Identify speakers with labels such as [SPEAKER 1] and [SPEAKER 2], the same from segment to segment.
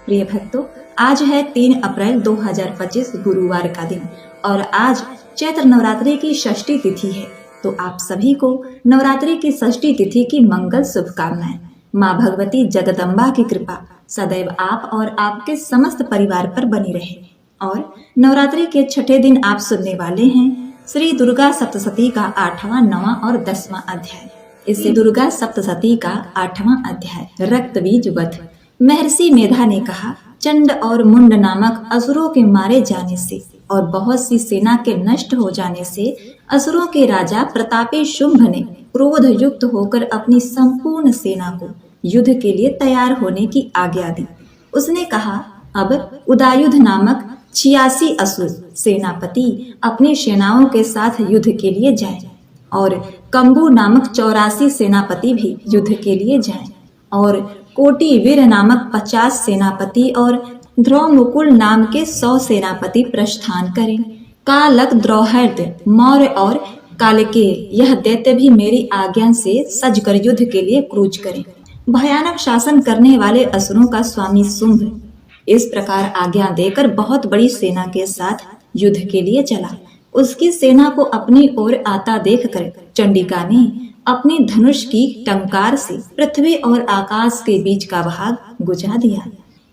[SPEAKER 1] प्रिय भक्तों, आज है 3 अप्रैल 2025 गुरुवार का दिन और आज चैत्र नवरात्रि की षष्ठी तिथि है। तो आप सभी को नवरात्रि की षष्ठी तिथि की मंगल शुभकामनाएं। माँ भगवती जगदम्बा की कृपा सदैव आप और आपके समस्त परिवार पर बनी रहे। और नवरात्रि के छठे दिन आप सुनने वाले हैं श्री दुर्गा सप्तशती का 8वां, 9वां और 10वां अध्याय। इससे दुर्गा सप्तशती का 8वां अध्याय रक्त बीज वध। महर्षि मेधा ने कहा, चंड और मुंड नामक असुरों के मारे जाने से और बहुत सी सेना के नष्ट हो जाने से असुरों के राजा प्रतापी शुंभ ने क्रोध युक्त होकर अपनी संपूर्ण सेना को युद्ध के लिए तैयार होने की आज्ञा दी। उसने कहा, अब उदायुध नामक 86 असुर सेनापति अपनी सेनाओं के साथ युद्ध के लिए जाएं और कंबू नामक 84 सेनापति भी युद्ध के लिए जाएं और कोटि वीर नामक 50 सेनापति और ध्रुवमुकुल नाम के 100 सेनापति प्रस्थान करें। कालक, द्रौहर्द, मौर्य और कालके यह दैत्य भी मेरी आज्ञा से सजकर युद्ध के लिए क्रूज करें। भयानक शासन करने वाले असुरों का स्वामी शुंभ इस प्रकार आज्ञा देकर बहुत बड़ी सेना के साथ युद्ध के लिए चला। उसकी सेना को अपनी ओर आता देखकर चंडिका ने अपने धनुष की टंकार से पृथ्वी और आकाश के बीच का भाग बुझा दिया।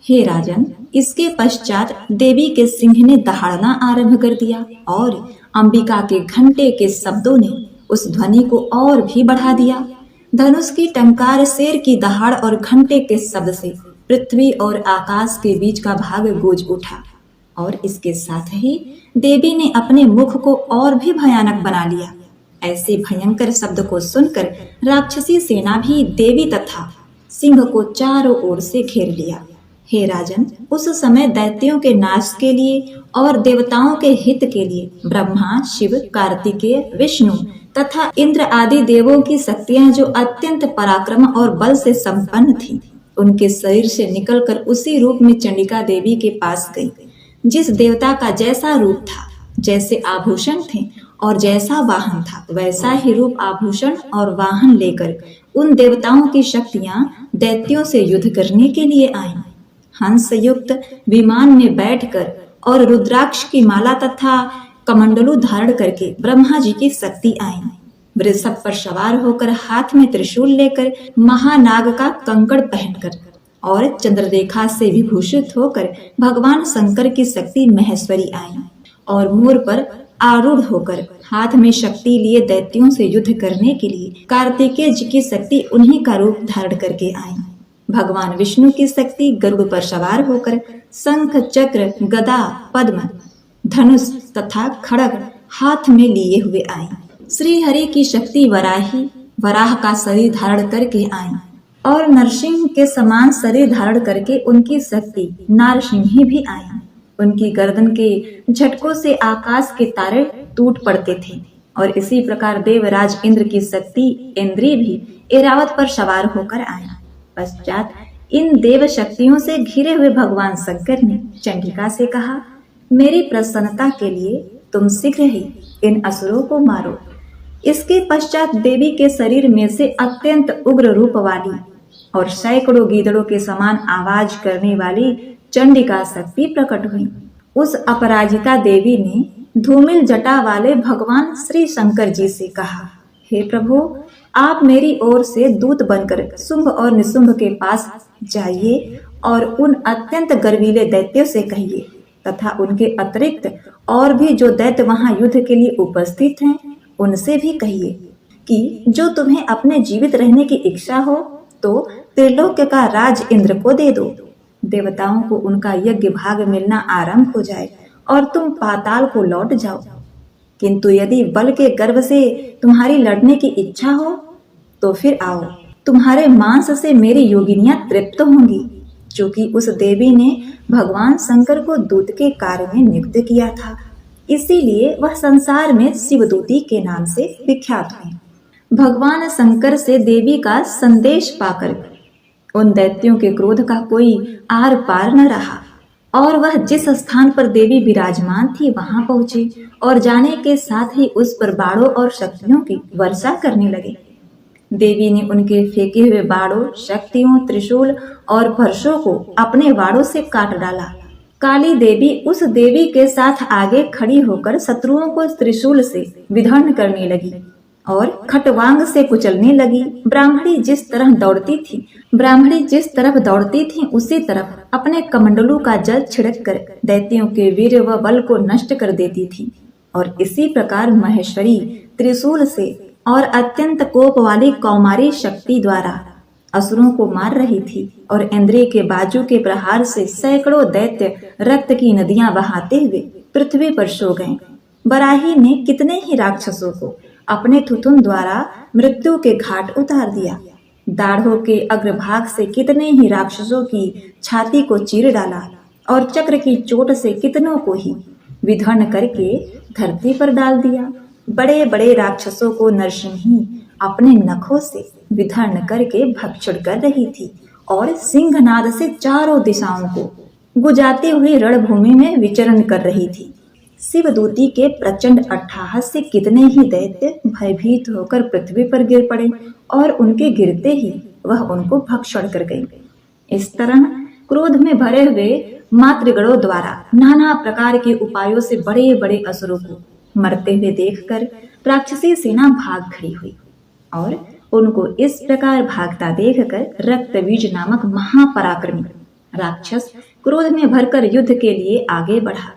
[SPEAKER 1] हे राजन, इसके पश्चात देवी के सिंह ने दहाड़ना आरंभ कर दिया और अंबिका के घंटे के शब्दों ने उस ध्वनि को और भी बढ़ा दिया। धनुष की टंकार, शेर की दहाड़ और घंटे के शब्द से पृथ्वी और आकाश के बीच का भाग गूंज उठा और इसके साथ ही देवी ने अपने मुख को और भी भयानक बना लिया। ऐसे भयंकर शब्द को सुनकर राक्षसी सेना भी देवी तथा सिंह को चारों ओर से घेर लिया। हे राजन, उस समय दैत्यों के नाश के लिए और देवताओं के हित के लिए ब्रह्मा, शिव, कार्तिकेय, विष्णु तथा इंद्र आदि देवों की शक्तियां जो अत्यंत पराक्रम और बल से संपन्न थीं, उनके शरीर से निकलकर उसी रूप में चंडिका देवी के पास गई। जिस देवता का जैसा रूप था, जैसे आभूषण थे और जैसा वाहन था, वैसा ही रूप, आभूषण और वाहन लेकर उन देवताओं की शक्तियां दैत्यों से युद्ध करने के लिए आईं। हंस युक्त विमान में बैठकर और रुद्राक्ष की माला तथा कमंडलू धारण करके ब्रह्मा जी की शक्ति आई। वृषभ पर सवार होकर हाथ में त्रिशूल लेकर महानाग का कंकड़ पहनकर और चंद्ररेखा से विभूषित होकर भगवान शंकर की शक्ति महेश्वरी आई और मोर पर आरूढ़ होकर हाथ में शक्ति लिए दैत्यों से युद्ध करने के लिए कार्तिकेय जी की शक्ति उन्हीं का रूप धारण करके आई। भगवान विष्णु की शक्ति गरुड़ पर सवार होकर शंख, चक्र, गदा, पद्म, धनुष तथा खड्ग हाथ में लिए हुए आई। श्री हरि की शक्ति वराही वराह का शरीर धारण करके आई और नरसिंह के समान शरीर धारण करके उनकी शक्ति नारसिंही भी आई। उनकी गर्दन के झटकों से आकाश के तारे टूट पड़ते थे और इसी प्रकार देवराज इंद्र की शक्ति इंद्री भी ऐरावत पर सवार होकर आया। पश्चात इन देव शक्तियों से घिरे हुए भगवान शंकर ने चंडिका से कहा, मेरी प्रसन्नता के लिए तुम शीघ्र ही इन असुरों को मारो। इसके पश्चात देवी के शरीर में से अत्यंत उग्र रूप वाली और सैकड़ों गीदड़ों के समान आवाज करने वाली चंडिका शक्ति प्रकट हुई। उस अपराजिता देवी ने धूमिल जटा वाले भगवान श्री शंकर जी से कहा, हे प्रभु, आप मेरी ओर से दूत बनकर शुंभ और निशुंभ के पास जाइए और उन अत्यंत गर्वीले दैत्यों से कहिए तथा उनके अतिरिक्त और भी जो दैत्य वहां युद्ध के लिए उपस्थित हैं, उनसे भी कहिए कि जो तुम्हें अपने जीवित रहने की इच्छा हो तो त्रिलोक का राज इंद्र को दे दो। देवताओं को उनका यज्ञ भाग मिलना आरंभ हो जाए और तुम पाताल को लौट जाओ। किंतु यदि बल के गर्व से तुम्हारी लड़ने की इच्छा हो तो फिर आओ, तुम्हारे मांस से मेरी योगिनियां तृप्त होंगी। चूंकि उस देवी ने भगवान शंकर को दूत के कार्य में नियुक्त किया था, इसीलिए वह संसार में शिवदूती के नाम से विख्यात हुई। भगवान शंकर से देवी का संदेश पाकर उन दैत्यों के क्रोध का कोई आर पार न रहा और वह जिस स्थान पर देवी विराजमान थी वहां पहुंचे और जाने के साथ ही उस पर बाणों और शक्तियों की वर्षा करने लगे। देवी ने उनके फेंके हुए बाड़ों, शक्तियों, त्रिशूल और फरसों को अपने बाड़ों से काट डाला। काली देवी उस देवी के साथ आगे खड़ी होकर शत्रुओं को त्रिशूल से विधर्ण करने लगी और खटवांग से कुचलने लगी। ब्राह्मणी जिस तरफ दौड़ती थी उसी तरफ अपने कमंडलों का जल छिड़क कर दैत्यों के वीर व बल को नष्ट कर देती थी। और इसी प्रकार महेश्वरी त्रिशूल से और अत्यंत कोप वाली कौमारी शक्ति द्वारा असुरों को मार रही थी। और इंद्रिय के बाजू के प्रहार से सैकड़ों दैत्य रक्त की नदियां बहाते हुए पृथ्वी पर सो गए। बराही ने कितने ही राक्षसों को अपने थुथुन द्वारा मृत्यु के घाट उतार दिया। दाढ़ों के अग्रभाग से कितने ही राक्षसों की छाती को चीर डाला और चक्र की चोट से कितनों को ही विधर्ण करके धरती पर डाल दिया। बड़े बड़े राक्षसों को नरसिंही अपने नखों से विधर्ण करके भक्षण कर रही थी और सिंहनाद से चारों दिशाओं को गुजाते हुए रणभूमि में विचरण कर रही थी। शिवदूती के प्रचंड अट्टहास से कितने ही दैत्य भयभीत होकर पृथ्वी पर गिर पड़े और उनके गिरते ही वह उनको भक्षण कर गई। इस तरह क्रोध में भरे हुए मातृगणों द्वारा नाना प्रकार के उपायों से बड़े बड़े असुरों को मरते हुए देखकर राक्षसी सेना भाग खड़ी हुई। और उनको इस प्रकार भागता देखकर रक्तबीज नामक महापराक्रमी राक्षस क्रोध में भरकर युद्ध के लिए आगे बढ़ा।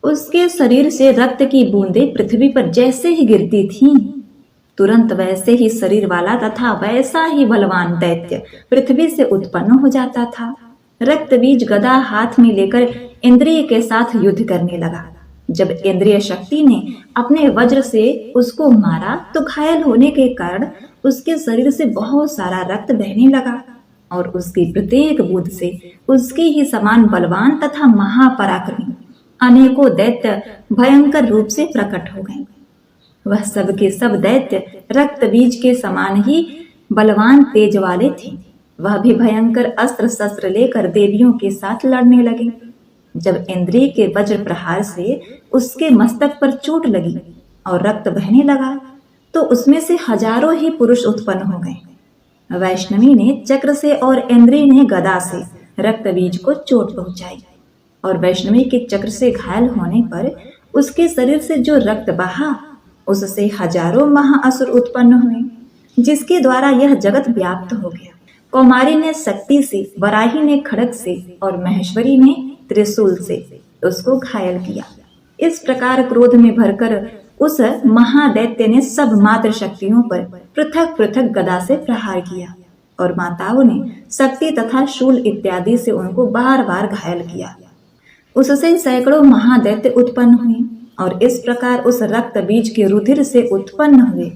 [SPEAKER 1] उसके शरीर से रक्त की बूंदें पृथ्वी पर जैसे ही गिरती थीं, तुरंत वैसे ही शरीर वाला तथा वैसा ही बलवान दैत्य पृथ्वी से उत्पन्न हो जाता था। रक्तबीज गदा हाथ में लेकर इंद्रिय के साथ युद्ध करने लगा। जब इंद्रिय शक्ति ने अपने वज्र से उसको मारा तो घायल होने के कारण उसके शरीर से बहुत सारा रक्त बहने लगा और उसकी प्रत्येक बूंद से उसके ही समान बलवान तथा महापराक्रमी अनेकों दैत्य भयंकर रूप से प्रकट हो गए। वह सब के सब दैत्य रक्तबीज के समान ही बलवान तेज वाले थे। वह भी भयंकर अस्त्र शस्त्र लेकर देवियों के साथ लड़ने लगे। जब इंद्रिय के वज्र प्रहार से उसके मस्तक पर चोट लगी और रक्त बहने लगा तो उसमें से हजारों ही पुरुष उत्पन्न हो गए। वैष्णवी ने चक्र से और इंद्रिय ने गदा से रक्तबीज को चोट पहुंचाई और वैष्णवी के चक्र से घायल होने पर उसके शरीर से जो रक्त बहा उससे हजारों महाअसुर उत्पन्न हुए, जिसके द्वारा यह जगत व्याप्त हो गया। कौमारी ने शक्ति से, वराही ने खड्ग से और महेश्वरी ने त्रिशूल से उसको घायल किया। इस प्रकार क्रोध में भरकर उस महादैत्य ने सब मात्र शक्तियों पर पृथक पृथक गदा से प्रहार किया और माताओं ने शक्ति तथा शूल इत्यादि से उनको बार बार घायल किया। उससे सैकड़ों महादैत्य उत्पन्न हुए और इस प्रकार उस रक्त बीज के रुधिर से उत्पन्न हुए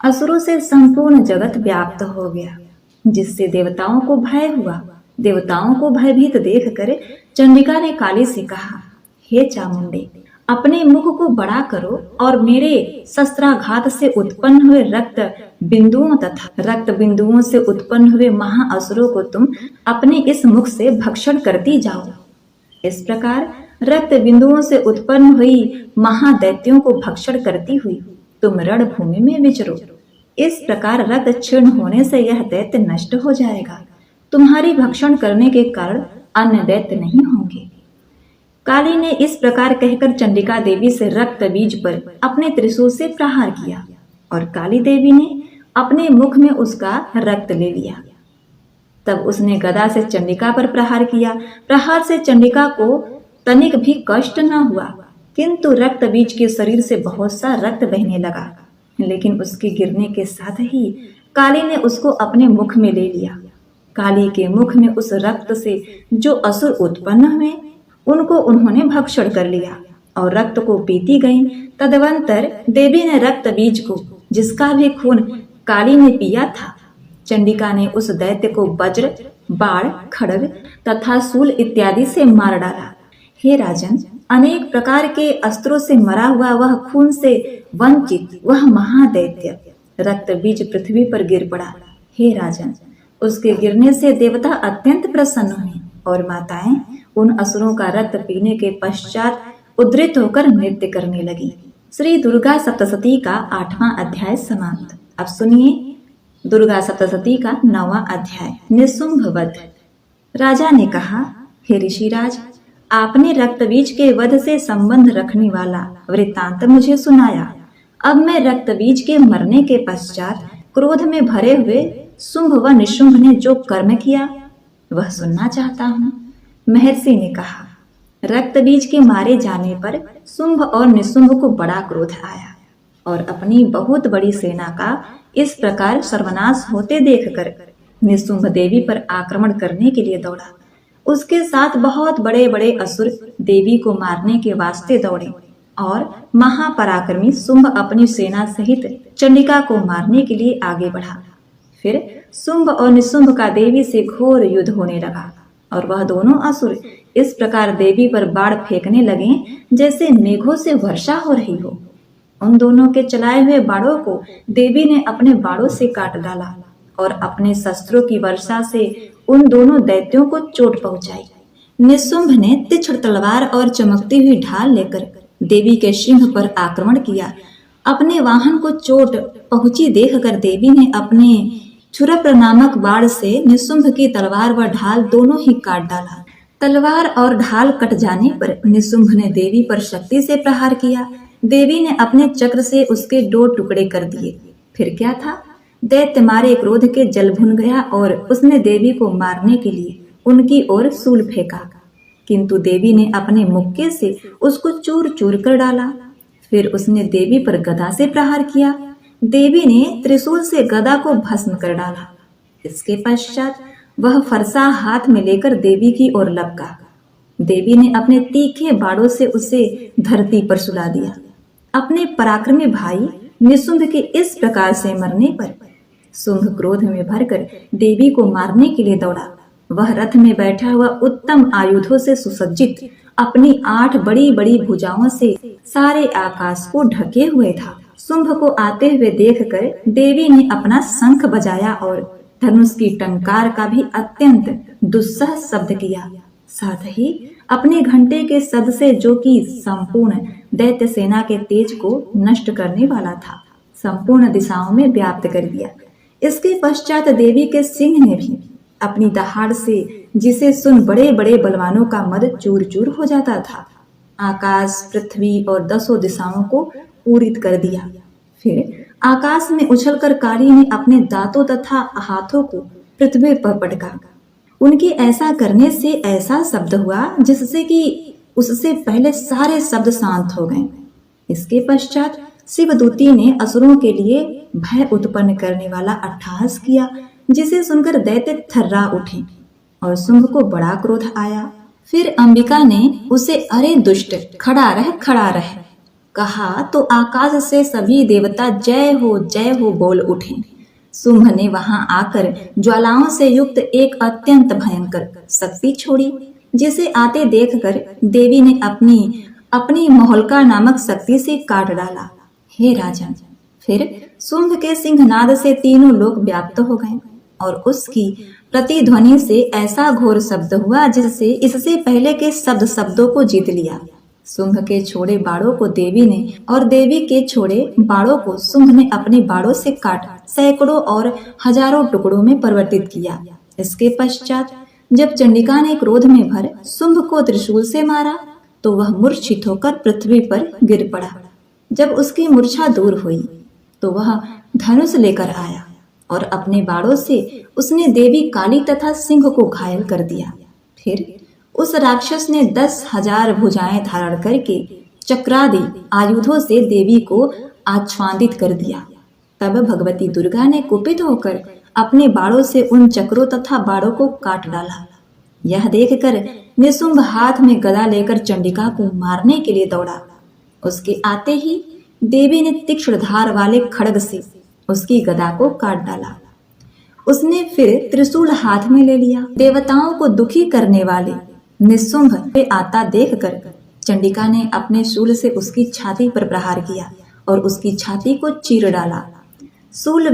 [SPEAKER 1] असुरों से संपूर्ण जगत व्याप्त हो गया, जिससे देवताओं को भय हुआ। देवताओं को भयभीत देखकर चंडिका ने काली से कहा, हे चामुंडे, अपने मुख को बड़ा करो और मेरे शस्त्राघात से उत्पन्न हुए रक्त बिंदुओं से उत्पन्न हुए महाअसुरों को तुम अपने इस मुख से भक्षण करती जाओ। इस प्रकार रक्त बिंदुओं से उत्पन्न हुई महादैत्यों को भक्षण करती हुई तुम रणभूमि में विचरो। इस प्रकार रक्त क्षीण होने से यह दैत्य नष्ट हो जाएगा। तुम्हारी भक्षण करने के कारण अन्य दैत्य नहीं होंगे। काली ने इस प्रकार कहकर चंडिका देवी से रक्त बीज पर अपने त्रिशूल से प्रहार किया और काली देवी ने अपने मुख में उसका रक्त ले लिया। तब उसने गदा से चंडिका पर प्रहार किया। प्रहार से चंडिका को तनिक भी कष्ट न हुआ, किंतु रक्त बीज के शरीर से बहुत सा रक्त बहने लगा। लेकिन उसके गिरने के साथ ही काली ने उसको अपने मुख में ले लिया। काली के मुख में उस रक्त से जो असुर उत्पन्न हुए उनको उन्होंने भक्षण कर लिया और रक्त को पीती गईं। तदवंतर देवी ने रक्त बीज को, जिसका भी खून काली ने पिया था, चंडिका ने उस दैत्य को वज्र, बाण, खड्ग तथा शूल इत्यादि से मार डाला। हे राजन, अनेक प्रकार के अस्त्रों से मरा हुआ वह खून से वंचित वह महादैत्य रक्त बीज पृथ्वी पर गिर पड़ा। हे राजन, उसके गिरने से देवता अत्यंत प्रसन्न हुए और माताएं उन असुरों का रक्त पीने के पश्चात उद्धृत होकर नृत्य करने लगी। श्री दुर्गा सप्तशती का 8वां अध्याय समाप्त। अब सुनिए दुर्गा सप्तशती का 9वां अध्याय, निशुंभ वध। राजा ने कहा, हे ऋषिराज, आपने रक्तबीज के वध से संबंध रखने वाला वृत्तांत मुझे सुनाया। अब मैं रक्तबीज के मरने के पश्चात क्रोध में भरे हुए शुंभ व निशुंभ ने जो कर्म किया वह सुनना चाहता हूँ। महर्षि ने कहा, रक्तबीज के मारे जाने पर शुंभ और निशुंभ को बड़ा क्रोध आया और अपनी बहुत बड़ी सेना का इस प्रकार सर्वनाश होते देखकर निशुंभ देवी पर आक्रमण करने के लिए दौड़ा। उसके साथ बहुत बड़े बड़े असुर देवी को मारने के वास्ते दौड़े और महापराक्रमी शुंभ अपनी सेना सहित चंडिका को मारने के लिए आगे बढ़ा। फिर शुंभ और निशुंभ का देवी से घोर युद्ध होने लगा और वह दोनों असुर इस प्रकार देवी पर बाण फेंकने लगे जैसे मेघों से वर्षा हो रही हो। उन दोनों के चलाए हुए बाणों को देवी ने अपने बाणों से काट डाला और अपने शस्त्रों की वर्षा से उन दोनों दैत्यों को चोट पहुंचाई। निशुंभ ने तीक्ष्ण तलवार और चमकती हुई ढाल लेकर देवी के सिंह पर आक्रमण किया। अपने वाहन को चोट पहुंची देखकर देवी ने अपने छुरप्र नामक बाण से निशुंभ की तलवार व ढाल दोनों ही काट डाला। तलवार और ढाल कट जाने पर निशुंभ ने देवी पर शक्ति से प्रहार किया। देवी ने अपने चक्र से उसके 2 टुकड़े कर दिए। फिर क्या था, दैत्य मारे क्रोध के जल भुन गया और उसने देवी को मारने के लिए उनकी ओर शूल फेंका, किंतु देवी ने अपने मुक्के से उसको चूर चूर कर डाला। फिर उसने देवी पर गदा से प्रहार किया। देवी ने त्रिशूल से गदा को भस्म कर डाला। इसके पश्चात वह फरसा हाथ में लेकर देवी की ओर लपका। देवी ने अपने तीखे बाणों से उसे धरती पर सुला दिया। अपने पराक्रमी भाई निशुंभ के इस प्रकार से मरने पर शुंभ क्रोध में भरकर देवी को मारने के लिए दौड़ा। वह रथ में बैठा हुआ उत्तम आयुधों से सुसज्जित अपनी 8 बड़ी बड़ी भुजाओं से सारे आकाश को ढके हुए था। शुंभ को आते हुए देखकर देवी ने अपना शंख बजाया और धनुष की टंकार का भी अत्यंत दुस्सह शब्द किया। साथ ही अपने घंटे के शब्द से, जो कि संपूर्ण दैत्य सेना के तेज को नष्ट करने वाला था, संपूर्ण दिशाओं में व्याप्त कर दिया। इसके पश्चात देवी के सिंह ने भी अपनी दहाड़ से, जिसे सुन बड़े बड़े बलवानों का मद चूर चूर हो जाता था, आकाश, पृथ्वी और 10 दिशाओं को पूरित कर दिया। फिर आकाश में उछलकर काली ने अपने दांतों तथा हाथों को पृथ्वी पर पटका। उनके ऐसा करने से ऐसा शब्द हुआ जिससे कि उससे पहले सारे शब्द शांत हो गए। इसके पश्चात शिवदूती ने असुरों के लिए भय उत्पन्न करने वाला अट्टहास किया, जिसे सुनकर दैत्य थर्रा उठे और शुंभ को बड़ा क्रोध आया। फिर अंबिका ने उसे, अरे दुष्ट, खड़ा रह कहा तो आकाश से सभी देवता जय हो बोल उठे। शुंभ ने वहां आकर ज्वालाओं से युक्त एक अत्यंत भयंकर शक्ति छोड़ी, जिसे आते देखकर देवी ने अपनी मोहल्का नामक शक्ति से काट डाला। हे राजन, फिर शुंभ के सिंहनाद से तीनों लोग व्याप्त हो गए और उसकी प्रतिध्वनि से ऐसा घोर शब्द हुआ जिससे इससे पहले के शब्दों को जीत लिया। शुंभ के छोड़े बाणों को देवी ने और देवी के छोड़े बाणों को शुंभ ने अपने बाणों से काट सैकड़ों और हजारों टुकड़ों में परिवर्तित किया। इसके पश्चात जब चंडिका ने क्रोध में भर शुंभ को त्रिशूल से मारा तो वह मूर्छित होकर पृथ्वी पर गिर पड़ा। जब उसकी मूर्छा दूर हुई तो वह धनुष लेकर आया और अपने बाणों से उसने देवी काली तथा सिंह को घायल कर दिया। फिर उस राक्षस ने 10,000 भुजाएं धारण करके चक्रादि आयुधों से देवी को आच्छादित कर दिया। तब भगवती दुर्गा ने कुपित होकर अपने बाणों से उन चक्रों तथा बाणों को काट डाला। यह देखकर निशुंभ हाथ में गदा लेकर चंडिका को मारने के लिए दौड़ा। उसके आते ही देवी ने तीक्ष्ण धार वाले खड्ग से उसकी गदा को काट डाला। उसने फिर त्रिशूल हाथ में ले लिया। देवताओं को दुखी करने वाले निशुंभ पे आता देखकर चंडिका ने अपने शूल से उसकी छाती पर प्रहार किया और उसकी छाती को चीर डाला। शूल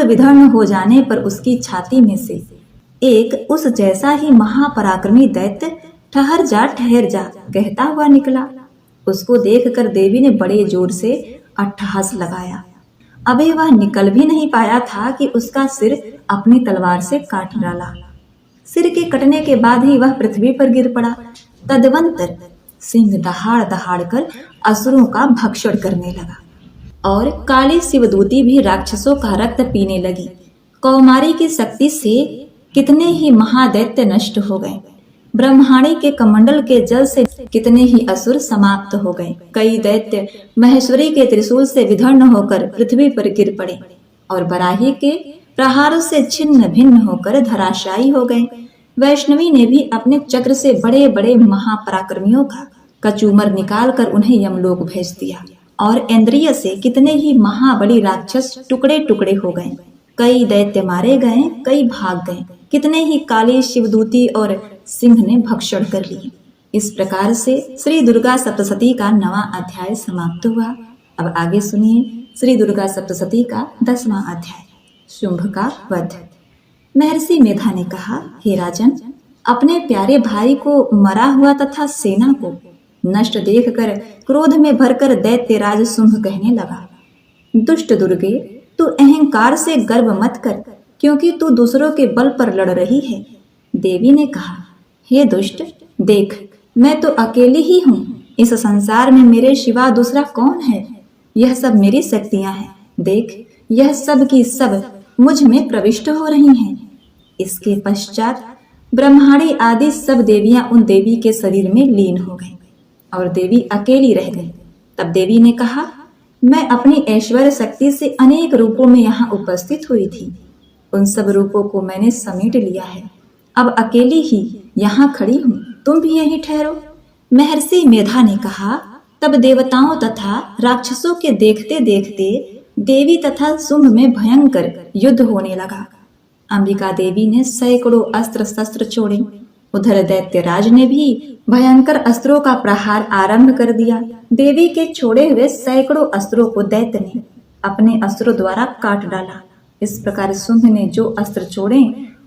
[SPEAKER 1] विधर्ण हो जाने पर उसकी छाती में से एक उस जैसा ही महापराक्रमी दैत्य ठहर जा कहता हुआ निकला। उसको देखकर देवी ने बड़े जोर से अट्टहास लगाया अभी वह निकल भी नहीं पाया था कि उसका सिर अपनी तलवार से काट डाला। सिर के कटने के बाद ही वह पृथ्वी पर गिर पड़ा। तदवंतर सिंह दहाड़ दहाड़ कर असुरों का भक्षण करने लगा और काली शिवदूती भी राक्षसों का रक्त पीने लगी। कौमारी की शक्ति से कितने ही महादैत्य नष्ट हो गए। ब्रह्माणी के कमंडल के जल से कितने ही असुर समाप्त हो गए। कई दैत्य महेश्वरी के त्रिशूल से विधर्ण होकर पृथ्वी पर गिर पड़े और बराही के प्रहारों से छिन्न भिन्न होकर धराशायी हो गए। वैष्णवी ने भी अपने चक्र से बड़े बड़े महापराक्रमियों का कचूमर निकालकर उन्हें यमलोक भेज दिया और इंद्रिय से कितने ही महाबली राक्षस टुकड़े टुकड़े हो गए। कई दैत्य मारे गए, कई भाग गए, कितने ही काली शिवदूती और सिंह ने भक्षण कर लिए। इस प्रकार से श्री दुर्गा सप्तशती का 9वां अध्याय समाप्त हुआ। अब आगे सुनिए श्री दुर्गा सप्तशती का 10वां अध्याय, शुंभ का वध। महर्षि मेधा ने कहा, हे राजन, अपने प्यारे भाई को मरा हुआ तथा सेना को नष्ट देखकर क्रोध में भरकर दैत्यराज शुंभ कहने लगा, दुष्ट दुर्गे, तू अहंकार से गर्व मत कर, क्योंकि तू दूसरों के बल पर लड़ रही है। देवी ने कहा, हे दुष्ट, देख, मैं तो अकेली ही हूँ। इस संसार में मेरे सिवा दूसरा कौन है? यह सब मेरी शक्तियां हैं। देख, यह सब की सब मुझ में प्रविष्ट हो रही हैं। इसके पश्चात ब्रह्माणी आदि सब देवियां उन देवी के शरीर में लीन हो गईं और देवी अकेली रह गई। तब देवी ने कहा, मैं अपनी ऐश्वर्य शक्ति से अनेक रूपों में यहाँ उपस्थित हुई थी। उन सब रूपों को मैंने समेट लिया है। अब अकेली ही यहाँ खड़ी हूँ, तुम भी यहीं ठहरो। महर्षि मेधा ने कहा, तब देवताओं तथा राक्षसों के देखते देखते देवी तथा शुंभ में भयंकर युद्ध होने लगा। अंबिका देवी ने सैकड़ों अस्त्र शस्त्र छोड़े। उधर दैत्यराज ने भी भयंकर अस्त्रों का प्रहार आरंभ कर दिया। देवी के छोड़े हुए सैकड़ों अस्त्रों को दैत्य ने अपने अस्त्रों द्वारा काट डाला। इस प्रकार शुंभ ने जो अस्त्र छोड़े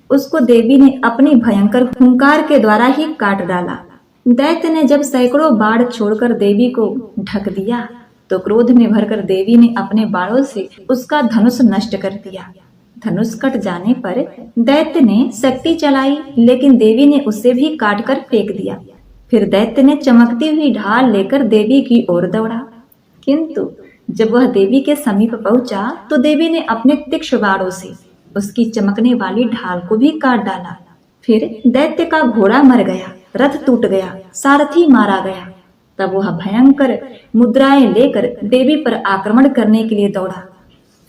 [SPEAKER 1] उसको देवी ने अपनी भयंकर हुंकार के द्वारा ही काट डाला। दैत्य ने जब सैकड़ों बाण छोड़कर देवी को ढक दिया तो क्रोध में भरकर देवी ने अपने बाणों से उसका धनुष नष्ट कर दिया। धनुष कट जाने पर दैत्य ने शक्ति चलाई, लेकिन देवी ने उसे भी काट कर फेंक दिया। फिर दैत्य ने चमकती हुई ढाल लेकर देवी की ओर दौड़ा, किंतु जब वह देवी के समीप पहुंचा तो देवी ने अपने तीक्ष्ण बाणों से उसकी चमकने वाली ढाल को भी काट डाला। फिर दैत्य का घोड़ा मर गया, रथ टूट गया, सारथी मारा गया। तब वह भयंकर मुद्राएं लेकर देवी पर आक्रमण करने के लिए दौड़ा।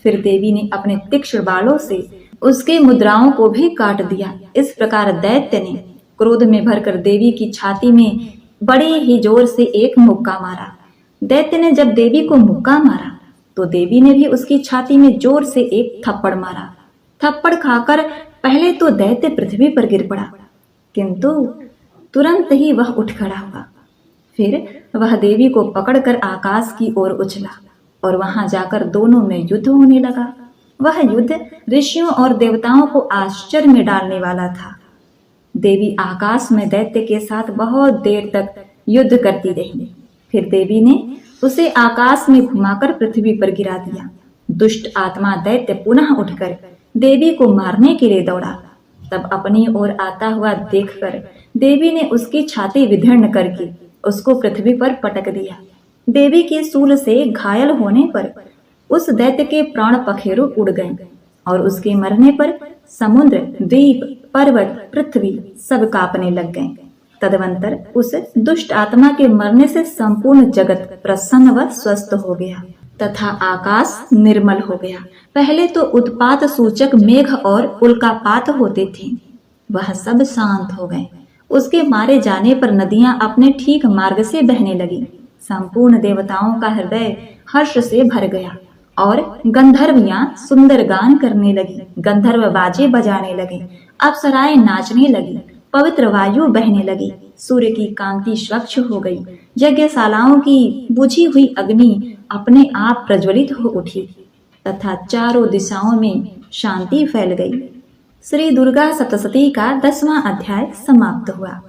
[SPEAKER 1] फिर देवी ने अपने तीक्ष्ण बाणों से उसके मुद्राओं को भी काट दिया। इस प्रकार दैत्य ने क्रोध में भरकर देवी की छाती में बड़े ही जोर से एक मुक्का मारा। दैत्य ने जब देवी को मुक्का मारा तो देवी ने भी उसकी छाती में जोर से एक थप्पड़ मारा। थप्पड़ खाकर पहले तो दैत्य पृथ्वी पर गिर पड़ा, किंतु तुरंत ही वह उठ खड़ा हुआ। फिर वह देवी को पकड़कर आकाश की ओर उछला और वहां जाकर दोनों में युद्ध होने लगा। वह युद्ध ऋषियों और देवताओं को आश्चर्य में डालने वाला था। देवी आकाश में दैत्य के साथ बहुत देर तक युद्ध करती रही। फिर देवी ने उसे आकाश में घुमाकर पृथ्वी पर गिरा दिया। दुष्ट आत्मा दैत्य पुनः उठकर देवी को मारने के लिए दौड़ा। तब अपनी ओर आता हुआ देखकर देवी ने उसकी छाती विदीर्ण करके उसको पृथ्वी पर पटक दिया। देवी के शूल से घायल होने पर उस दैत्य के प्राण पखेरु उड़ गए और उसके मरने पर समुद्र, द्वीप, पर्वत, पृथ्वी सब कांपने लग गए। तदनंतर उस दुष्ट आत्मा के मरने से संपूर्ण जगत प्रसन्न व स्वस्थ हो गया तथा आकाश निर्मल हो गया। पहले तो उत्पात सूचक मेघ और उल्कापात होते थे, वह सब शांत हो गए। उसके मारे जाने पर नदियां अपने ठीक मार्ग से बहने लगी। संपूर्ण देवताओं का हृदय हर्ष से भर गया और गंधर्वियां सुंदर गान करने लगी, गंधर्व बाजे बजाने लगे, अप्सराएं नाचने लगी, पवित्र वायु बहने लगी, सूर्य की कांति स्वच्छ हो गई, यज्ञशालाओं की बुझी हुई अग्नि अपने आप प्रज्वलित हो उठी तथा चारों दिशाओं में शांति फैल गई। श्री दुर्गा सप्तशती का 10वां अध्याय समाप्त हुआ।